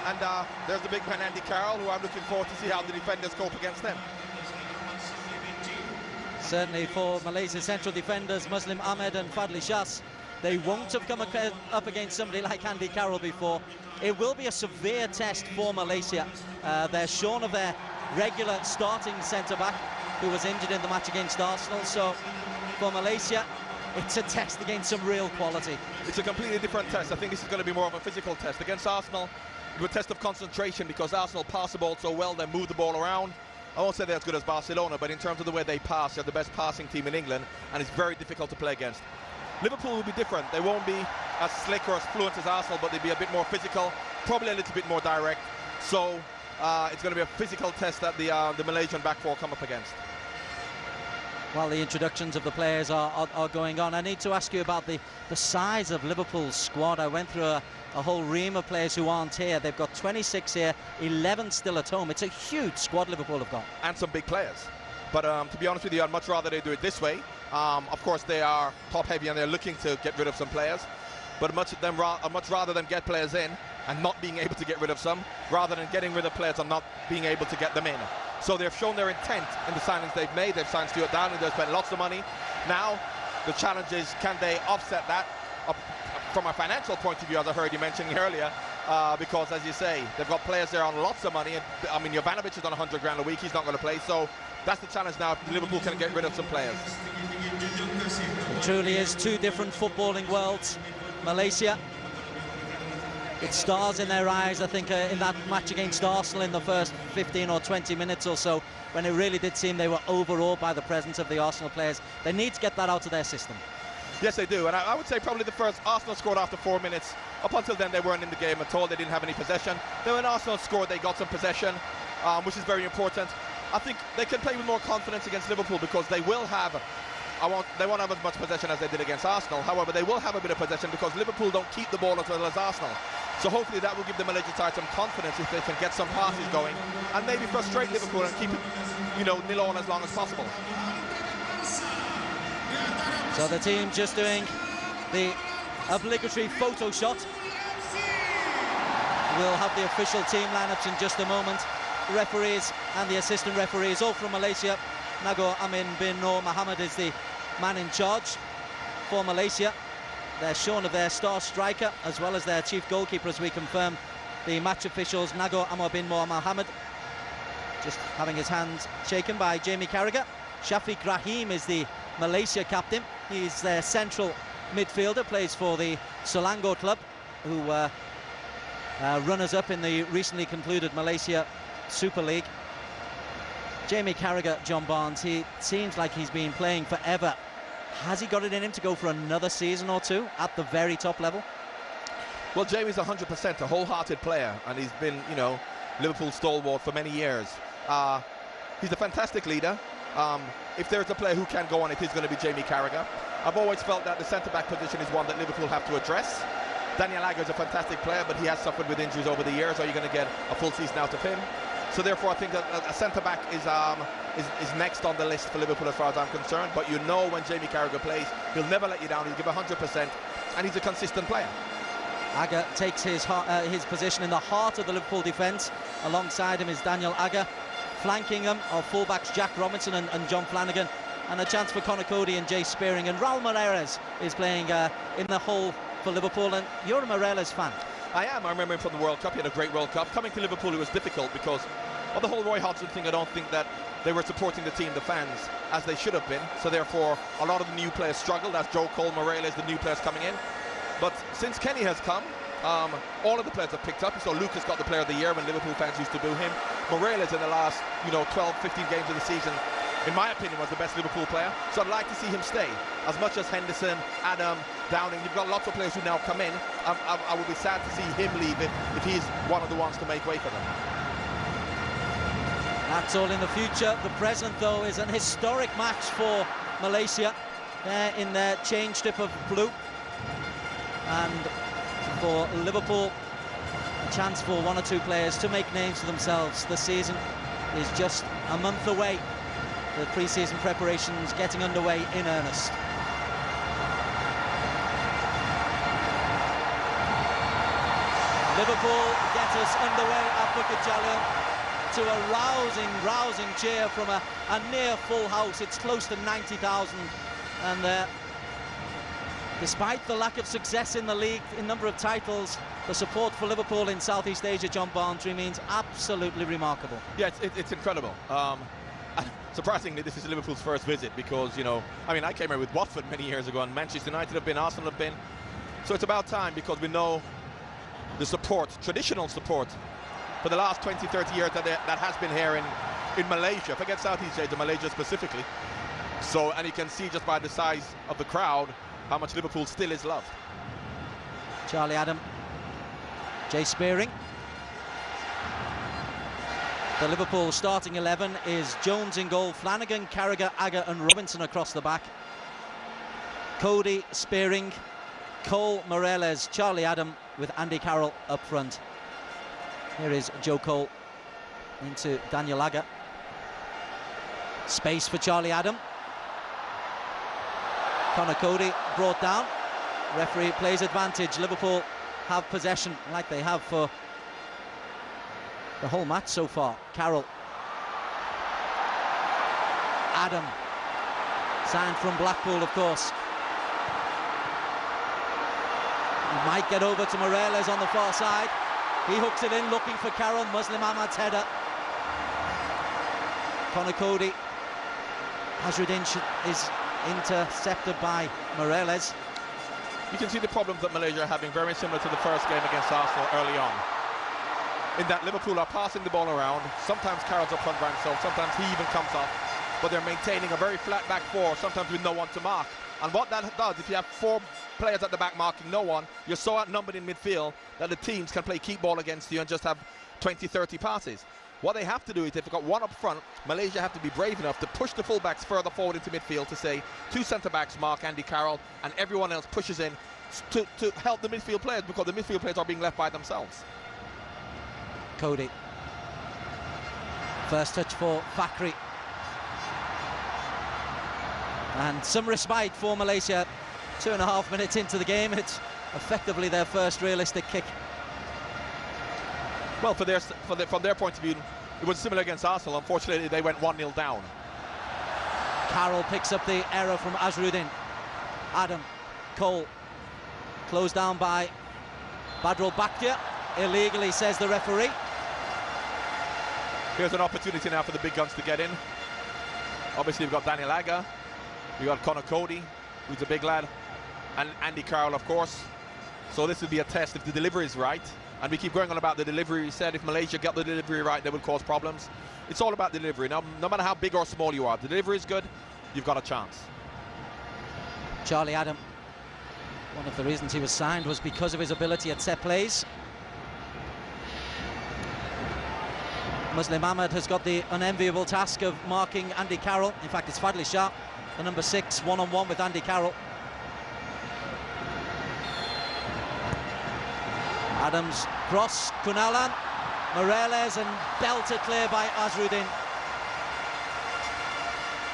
And there's the big man Andy Carroll, who I'm looking forward to see how the defenders cope against them. Certainly for Malaysia's central defenders, Muslim Ahmed and Fadli Shahs, they won't have come up against somebody like Andy Carroll before. It will be a severe test for Malaysia. They're shorn of their regular starting centre-back, who was injured in the match against Arsenal. So for Malaysia, it's a test against some real quality. It's a completely different test. I think this is going to be more of a physical test. Against Arsenal, it was a test of concentration, because Arsenal pass the ball so well, they move the ball around. I won't say they're as good as Barcelona, but in terms of the way they pass, they're the best passing team in England, and it's very difficult to play against. Liverpool will be different. They won't be as slick or as fluent as Arsenal, but they'll be a bit more physical, probably a little bit more direct. So it's going to be a physical test that the Malaysian back four come up against. While the introductions of the players are going on, I need to ask you about the size of Liverpool's squad. I went through a whole ream of players who aren't here. They've got 26 here, 11 still at home. It's a huge squad Liverpool have got. And some big players. But to be honest with you, I'd much rather they do it this way. Of course, they are top-heavy and they're looking to get rid of some players. But I'd much rather them get players in and not being able to get rid of some, rather than getting rid of players and not being able to get them in. So they've shown their intent in the signings they've made. They've signed Stuart Downing, they've spent lots of money. Now, the challenge is, can they offset that from a financial point of view, as I heard you mentioning earlier, because, as you say, they've got players there on lots of money. And, I mean, Jovanovic is on 100 grand a week. He's not going to play. So that's the challenge now, if Liverpool can get rid of some players. It truly is two different footballing worlds. Malaysia, with stars in their eyes, I think, in that match against Arsenal in the first 15 or 20 minutes or so, when it really did seem they were overawed by the presence of the Arsenal players. They need to get that out of their system. Yes, they do. And I would say probably the first, Arsenal scored after 4 minutes. Up until then, they weren't in the game at all. They didn't have any possession. Then when Arsenal scored, they got some possession, which is very important. I think they can play with more confidence against Liverpool, because they will have, they won't have as much possession as they did against Arsenal. However, they will have a bit of possession, because Liverpool don't keep the ball as well as Arsenal. So hopefully that will give the Malaysia side some confidence if they can get some passes going, and maybe frustrate Liverpool and keep it, you know, nil on as long as possible. So the team just doing the obligatory photo shot. We'll have the official team lineups in just a moment. The referees and the assistant referees, all from Malaysia. Nago Amin bin Noor Mohammed is the man in charge for Malaysia. They're shorn of their star striker as well as their chief goalkeeper, as we confirm. The match officials, Nago Amar bin Noor Mohammed, just having his hands shaken by Jamie Carragher. Shafiq Rahim is the Malaysia captain. He's their central midfielder, plays for the Selangor club, who runners-up in the recently concluded Malaysia Super League. Jamie Carragher, John Barnes, he seems like he's been playing forever. Has he got it in him to go for another season or two at the very top level? Well, Jamie's 100% a wholehearted player, and he's been, you know, Liverpool stalwart for many years. He's a fantastic leader. If there's a player who can go on, it is going to be Jamie Carragher. I've always felt that the centre-back position is one that Liverpool have to address. Daniel Agger is a fantastic player, but he has suffered with injuries over the years. Are you going to get a full season out of him? So therefore, I think that a centre-back is next on the list for Liverpool as far as I'm concerned. But you know, when Jamie Carragher plays, he'll never let you down. He'll give 100%, and he's a consistent player. Agger takes his position in the heart of the Liverpool defence. Alongside him is Daniel Agger. Flanking him are fullbacks Jack Robinson and John Flanagan. And a chance for Conor Cody and Jay Spearing. And Raul Meireles is playing in the hole for Liverpool. And you're a Meireles fan. I am. I remember him from the World Cup. He had a great World Cup. Coming to Liverpool, it was difficult because of the whole Roy Hodgson thing. I don't think that they were supporting the team, the fans, as they should have been. So therefore, a lot of the new players struggled. As Joe Cole, Meireles, the new players coming in. But since Kenny has come, all of the players have picked up. So Lucas got the player of the year when Liverpool fans used to boo him. Meireles in the last, 12, 15 games of the season, in my opinion, was the best Liverpool player. So I'd like to see him stay. As much as Henderson, Adam, Downing, you've got lots of players who now come in. I would be sad to see him leave if he's one of the ones to make way for them. That's all in the future. The present, though, is an historic match for Malaysia. They're in their change strip of blue. And for Liverpool, a chance for one or two players to make names for themselves. The season is just a month away. The pre-season preparations getting underway in earnest. Liverpool get us underway at Bukit Jalil to a rousing cheer from a near full house. It's close to 90,000, and despite the lack of success in the league, in number of titles, the support for Liverpool in Southeast Asia, John Barnes, remains absolutely remarkable. Yeah, it's incredible. Surprisingly, this is Liverpool's first visit because, you know, I mean, I came here with Watford many years ago, and Manchester United have been, Arsenal have been. So it's about time, because we know the support, traditional support, for the last 20, 30 years that has been here in Malaysia. Forget Southeast Asia, Malaysia specifically. So, and you can see just by the size of the crowd how much Liverpool still is loved. Charlie Adam, Jay Spearing. The Liverpool starting 11 is Jones in goal, Flanagan, Carragher, Agger and Robinson across the back. Cody, Spearing, Cole, Moreles, Charlie Adam with Andy Carroll up front. Here is Joe Cole into Daniel Agger. Space for Charlie Adam. Connor Cody brought down. Referee plays advantage. Liverpool have possession like they have for the whole match so far. Carroll. Adam. Signed from Blackpool, of course. He might get over to Moreles on the far side. He hooks it in, looking for Carroll. Muslim Ahmad's header. Connor Cody. Azruddin is intercepted by Moreles. You can see the problems that Malaysia are having, very similar to the first game against Arsenal early on. In that Liverpool are passing the ball around. Sometimes Carroll's up front by himself, sometimes he even comes off. But they're maintaining a very flat back four, sometimes with no one to mark. And what that does, if you have four players at the back marking no one, you're so outnumbered in midfield that the teams can play keep ball against you and just have 20, 30 passes. What they have to do is, if they've got one up front, Malaysia have to be brave enough to push the fullbacks further forward into midfield to say, two centre-backs mark Andy Carroll, and everyone else pushes in to help the midfield players, because the midfield players are being left by themselves. Cody. First touch for Fakhri. And some respite for Malaysia. 2.5 minutes into the game, it's effectively their first realistic kick. Well, from their point of view, it was similar against Arsenal. Unfortunately, they went 1-0 down. Carroll picks up the error from Azruddin. Adam, Cole, closed down by Badrul Bakhtia. Illegally, says the referee. Here's an opportunity now for the big guns to get in. Obviously, we've got Daniel Agger. We've got Connor Cody, who's a big lad. And Andy Carroll, of course. So this will be a test if the delivery is right. And we keep going on about the delivery. We said if Malaysia got the delivery right, they would cause problems. It's all about delivery. Now, no matter how big or small you are, the delivery is good, you've got a chance. Charlie Adam. One of the reasons he was signed was because of his ability at set plays. Muslim Ahmad has got the unenviable task of marking Andy Carroll. In fact, it's Fadli Shah, the number 6, one-on-one with Andy Carroll. Adams cross, Kunalan, Moreles, and belted clear by Azruddin.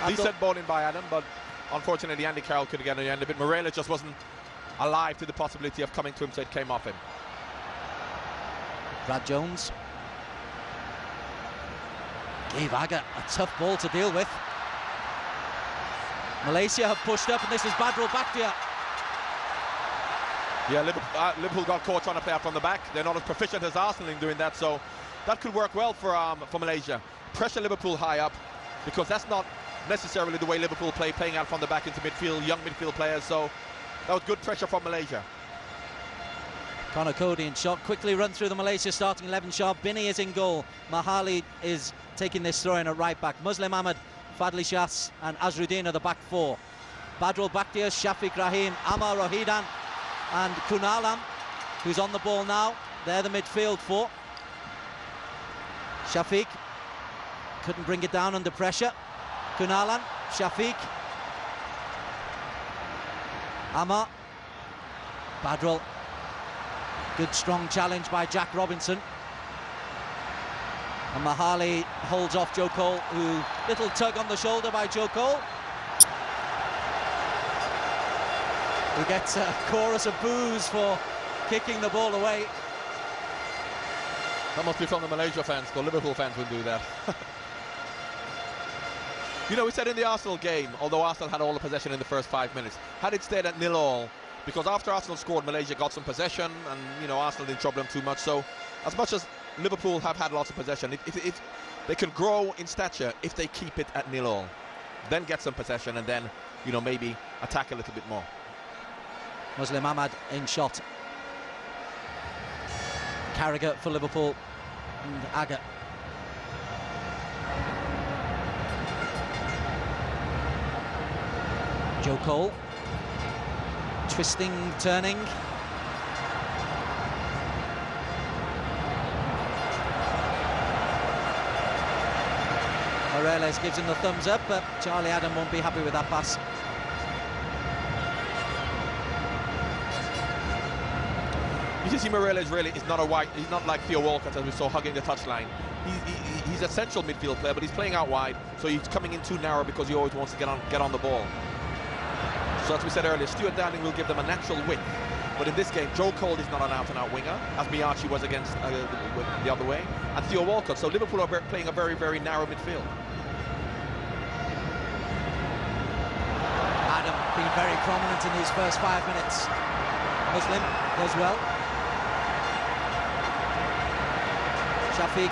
Decent ball in by Adam, but unfortunately Andy Carroll could have gotten the end of it. Moreles just wasn't alive to the possibility of coming to him, so it came off him. Brad Jones gave Agger a tough ball to deal with. Malaysia have pushed up, and this is Badrul Bakhtia. Yeah, Liverpool got caught trying to play out from the back. They're not as proficient as Arsenal in doing that, so that could work well for Malaysia. Pressure Liverpool high up, because that's not necessarily the way Liverpool play, playing out from the back into midfield, young midfield players, so that was good pressure from Malaysia. Connor Cody in shot, quickly run through the Malaysia starting 11 sharp. Binney is in goal. Mahali is taking this throw in at right back. Muslim Ahmad, Fadli Shah and Azruddin are the back four. Badrul Bakhtia, Shafiq Rahim, Amar Rohidan and Kunalan, who's on the ball now. They're the midfield four. Shafiq couldn't bring it down under pressure. Kunalan, Shafiq, Amar, Badrul. Good strong challenge by Jack Robinson. And Mahali holds off Joe Cole, who little tug on the shoulder by Joe Cole. He gets a chorus of boos for kicking the ball away. That must be from the Malaysia fans, because Liverpool fans will do that. You know, we said in the Arsenal game, although Arsenal had all the possession in the first 5 minutes, had it stayed at 0-0, because after Arsenal scored, Malaysia got some possession, and, you know, Arsenal didn't trouble them too much. So, as much as Liverpool have had lots of possession, if they can grow in stature if they keep it at 0-0, then get some possession, and then, you know, maybe attack a little bit more. Muslim Ahmad in shot. Carragher for Liverpool, and Agger. Joe Cole, twisting, turning. Moreles gives him the thumbs up, but Charlie Adam won't be happy with that pass. You can see Moreles really is not a wide. He's not like Theo Walcott, as we saw hugging the touchline. He's a central midfield player, but he's playing out wide, so he's coming in too narrow because he always wants to get on the ball. So as we said earlier, Stuart Downing will give them a natural width, but in this game, Joe Cole is not an out-and-out winger, as Miyachi was against the other way, and Theo Walcott. So Liverpool are playing a very, very narrow midfield. Adam being very prominent in these first 5 minutes. Muslim does well. Shafiq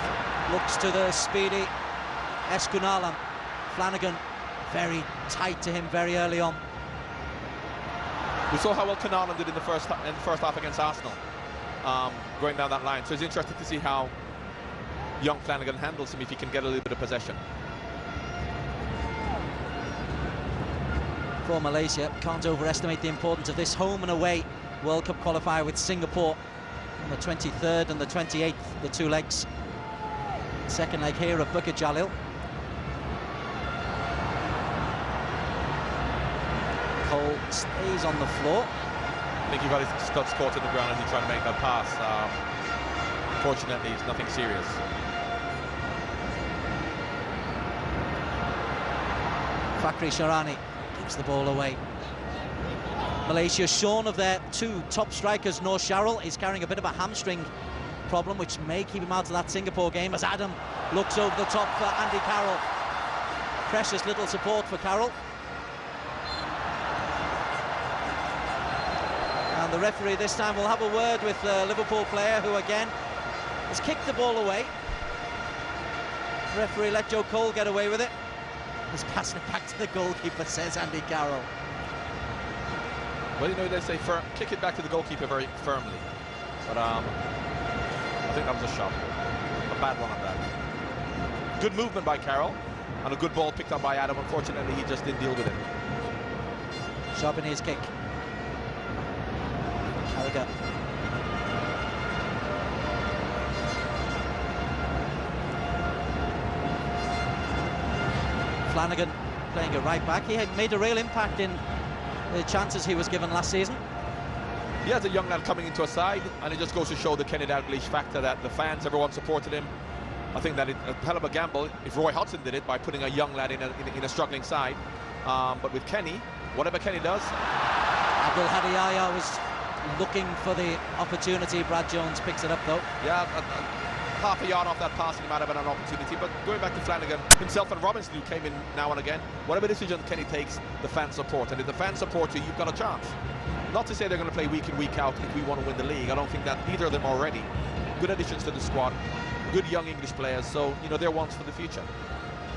looks to the speedy Eskunalan. Flanagan very tight to him very early on. We saw how well Kunalan did in the first half against Arsenal, going down that line. So it's interesting to see how young Flanagan handles him if he can get a little bit of possession. For Malaysia, can't overestimate the importance of this home and away World Cup qualifier with Singapore on the 23rd and the 28th, the two legs. Second leg here of Bukit Jalil. Cole stays on the floor. I think he got his studs caught in the ground as he tried to make that pass. Fortunately, it's nothing serious. Fakhri Sharani gives the ball away. Malaysia shorn of their two top strikers. Noor Sharrell is carrying a bit of a hamstring problem, which may keep him out of that Singapore game, as Adam looks over the top for Andy Carroll. Precious little support for Carroll. And the referee this time will have a word with the Liverpool player, who again has kicked the ball away. The referee let Joe Cole get away with it. He's passing it back to the goalkeeper, says Andy Carroll. Well, you know, they say kick it back to the goalkeeper very firmly. But I think that was a shot. A bad one at that. Good movement by Carroll, and a good ball picked up by Adam. Unfortunately, he just didn't deal with it. Sharp in his kick. Carragher. Flanagan playing a right back. He had made a real impact in the chances he was given last season. He has a young lad coming into a side, and it just goes to show the Kenny Dalglish factor, that the fans, everyone supported him. I think that it's a hell of a gamble if Roy Hodgson did it by putting a young lad in a struggling side. But with Kenny, whatever Kenny does. Abdul Hadi Yahya was looking for the opportunity. Brad Jones picks it up though. Yeah, half a yard off that pass, and he might have had an opportunity. But going back to Flanagan, himself and Robinson, who came in now and again, whatever decision Kenny takes, the fans support. And if the fans support you, you've got a chance. Not to say they're going to play week in, week out if we want to win the league. I don't think that either of them are ready. Good additions to the squad, good young English players, so, you know, they're ones for the future.